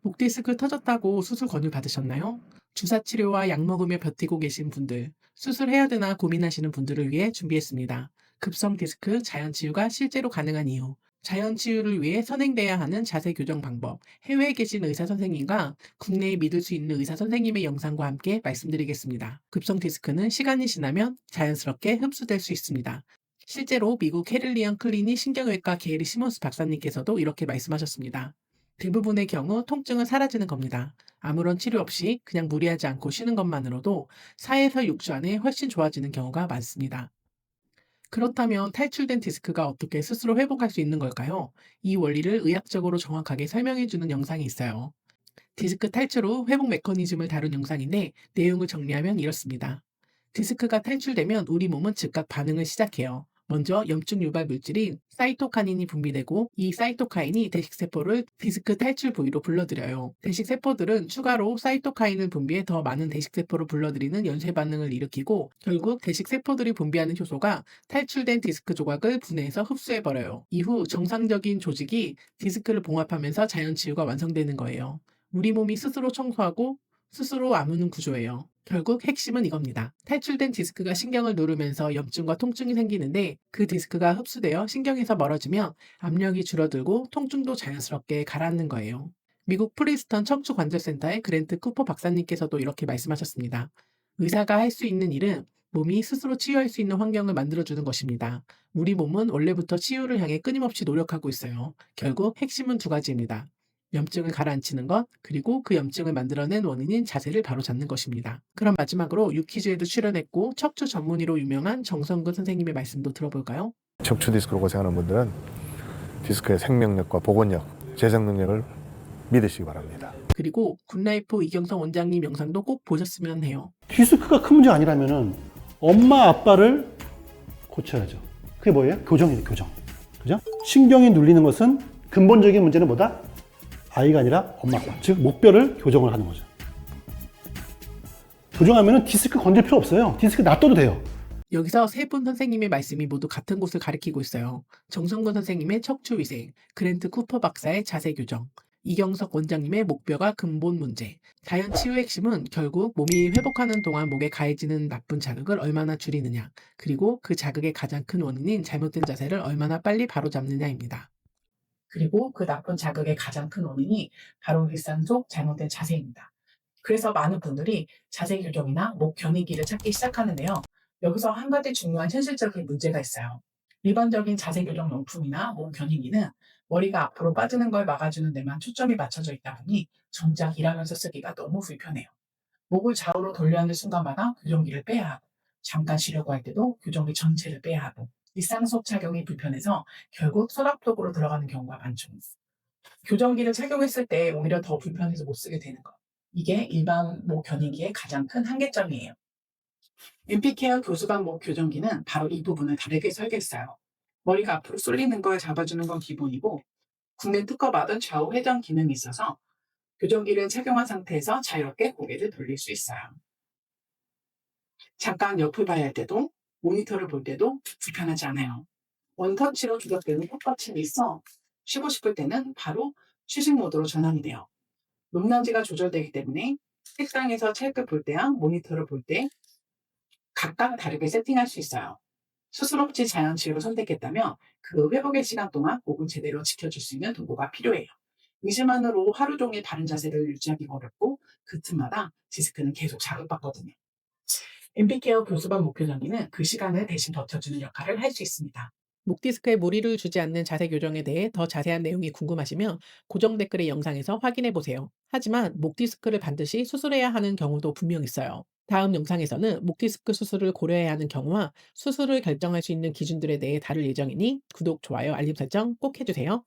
목 디스크 터졌다고 수술 권유 받으셨나요? 주사 치료와 약 먹으며 버티고 계신 분들, 수술해야 되나 고민하시는 분들을 위해 준비했습니다. 급성 디스크 자연 치유가 실제로 가능한 이유, 자연 치유를 위해 선행돼야 하는 자세 교정 방법, 해외에 계신 의사 선생님과 국내에 믿을 수 있는 의사 선생님의 영상과 함께 말씀드리겠습니다. 급성 디스크는 시간이 지나면 자연스럽게 흡수될 수 있습니다. 실제로 미국 캐릴리언 클리닉 신경외과 게리 시몬스 박사님께서도 이렇게 말씀하셨습니다. 대부분의 경우 통증은 사라지는 겁니다. 아무런 치료 없이 그냥 무리하지 않고 쉬는 것만으로도 4에서 6주 안에 훨씬 좋아지는 경우가 많습니다. 그렇다면 탈출된 디스크가 어떻게 스스로 회복할 수 있는 걸까요? 이 원리를 의학적으로 정확하게 설명해주는 영상이 있어요. 디스크 탈출 후 회복 메커니즘을 다룬 영상인데 내용을 정리하면 이렇습니다. 디스크가 탈출되면 우리 몸은 즉각 반응을 시작해요. 먼저 염증 유발 물질인 사이토카닌이 분비되고 이 사이토카인이 대식세포를 디스크 탈출 부위로 불러들여요. 대식세포들은 추가로 사이토카인을 분비해 더 많은 대식세포를 불러들이는 연쇄 반응을 일으키고 결국 대식세포들이 분비하는 효소가 탈출된 디스크 조각을 분해해서 흡수해버려요. 이후 정상적인 조직이 디스크를 봉합하면서 자연 치유가 완성되는 거예요. 우리 몸이 스스로 청소하고 스스로 아무는 구조예요. 결국 핵심은 이겁니다. 탈출된 디스크가 신경을 누르면서 염증과 통증이 생기는데 그 디스크가 흡수되어 신경에서 멀어지면 압력이 줄어들고 통증도 자연스럽게 가라앉는 거예요. 미국 프리스턴 척추관절센터의 그랜트 쿠퍼 박사님께서도 이렇게 말씀하셨습니다. 의사가 할 수 있는 일은 몸이 스스로 치유할 수 있는 환경을 만들어주는 것입니다. 우리 몸은 원래부터 치유를 향해 끊임없이 노력하고 있어요. 결국 핵심은 두 가지입니다. 염증을 가라앉히는 것, 그리고 그 염증을 만들어낸 원인인 자세를 바로잡는 것입니다. 그럼 마지막으로 유퀴즈에도 출연했고 척추 전문의로 유명한 정성근 선생님의 말씀도 들어볼까요? 척추 디스크로 고생하는 분들은 디스크의 생명력과 복원력, 재생 능력을 믿으시기 바랍니다. 그리고 굿라이프 이경성 원장님 영상도 꼭 보셨으면 해요. 디스크가 큰 문제가 아니라면은 엄마 아빠를 고쳐야죠. 그게 뭐예요? 교정이에요, 교정. 그죠? 신경이 눌리는 것은 근본적인 문제는 뭐다? 아이가 아니라 엄마 아빠. 즉 목뼈를 교정을 하는 거죠. 교정하면은 디스크 건들 필요 없어요. 디스크 놔둬도 돼요. 여기서 세 분 선생님의 말씀이 모두 같은 곳을 가리키고 있어요. 정성근 선생님의 척추위생, 그랜트 쿠퍼 박사의 자세 교정, 이경석 원장님의 목뼈가 근본 문제. 자연 치유 핵심은 결국 몸이 회복하는 동안 목에 가해지는 나쁜 자극을 얼마나 줄이느냐, 그리고 그 자극의 가장 큰 원인인 잘못된 자세를 얼마나 빨리 바로잡느냐입니다. 그리고 그 나쁜 자극의 가장 큰 원인이 바로 일상 속 잘못된 자세입니다. 그래서 많은 분들이 자세 교정이나 목 겨니기를 찾기 시작하는데요. 여기서 한 가지 중요한 현실적인 문제가 있어요. 일반적인 자세 교정 용품이나 목 겨니기는 머리가 앞으로 빠지는 걸 막아주는 데만 초점이 맞춰져 있다 보니 정작 일하면서 쓰기가 너무 불편해요. 목을 좌우로 돌려앉는 순간마다 교정기를 빼야 하고 잠깐 쉬려고 할 때도 교정기 전체를 빼야 하고 일상 속 착용이 불편해서 결국 서랍 속으로 들어가는 경우가 많죠. 교정기를 착용했을 때 오히려 더 불편해서 못 쓰게 되는 것. 이게 일반 목 겨니기의 가장 큰 한계점이에요. MP케어 교수방 목 교정기는 바로 이 부분을 다르게 설계했어요. 머리가 앞으로 쏠리는 걸 잡아주는 건 기본이고 국내 특허받은 좌우 회전 기능이 있어서 교정기를 착용한 상태에서 자유롭게 고개를 돌릴 수 있어요. 잠깐 옆을 봐야 할 때도 모니터를 볼 때도 불편하지 않아요. 원터치로 조작되는 톱받침이 있어 쉬고 싶을 때는 바로 휴식 모드로 전환이 돼요. 높낮이가 조절되기 때문에 책상에서 책을 볼 때랑 모니터를 볼 때 각각 다르게 세팅할 수 있어요. 스스로 없이 자연 치유를 선택했다면 그 회복의 시간 동안 목을 제대로 지켜줄 수 있는 도구가 필요해요. 의지만으로 하루 종일 바른 자세를 유지하기가 어렵고 그 틈마다 디스크는 계속 자극받거든요. MP케어 교수반 목교정기는 그 시간을 대신 버텨주는 역할을 할 수 있습니다. 목 디스크에 무리를 주지 않는 자세 교정에 대해 더 자세한 내용이 궁금하시면 고정 댓글의 영상에서 확인해 보세요. 하지만 목 디스크를 반드시 수술해야 하는 경우도 분명 있어요. 다음 영상에서는 목 디스크 수술을 고려해야 하는 경우와 수술을 결정할 수 있는 기준들에 대해 다룰 예정이니 구독, 좋아요, 알림 설정 꼭 해주세요.